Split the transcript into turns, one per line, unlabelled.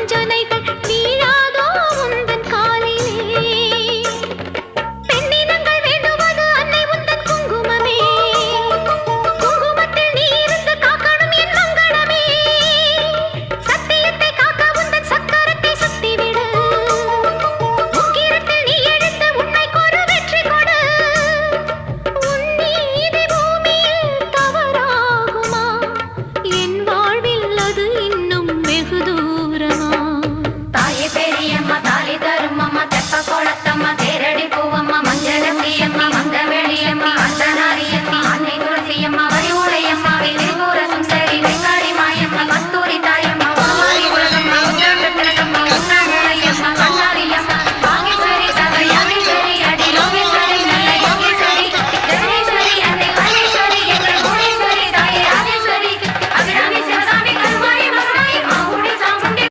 வஞ்சனைகள் வீழாதோ உந்தன் காலிலே பெண்ணினங்கள் வேண்டுவது அன்னை உந்தன் குங்குமமே குங்குமத்தில் நீ இருந்து காக்கணும் என் மங்களமே சத்தியத்தை காக்க உந்தன் சக்கரத்தை சுத்திவிடு உக்கிரத்தில் நீ எடுத்த உண்மைக்கு ஒரு வெற்றி கொடு உன் நீதி பூமியில் தவறாகுமா என் வாழ்வில் அது இன்னும் வெகு தூரமா தாயே பெரியம்மா தாலி தருமம்மா தெப்ப கோல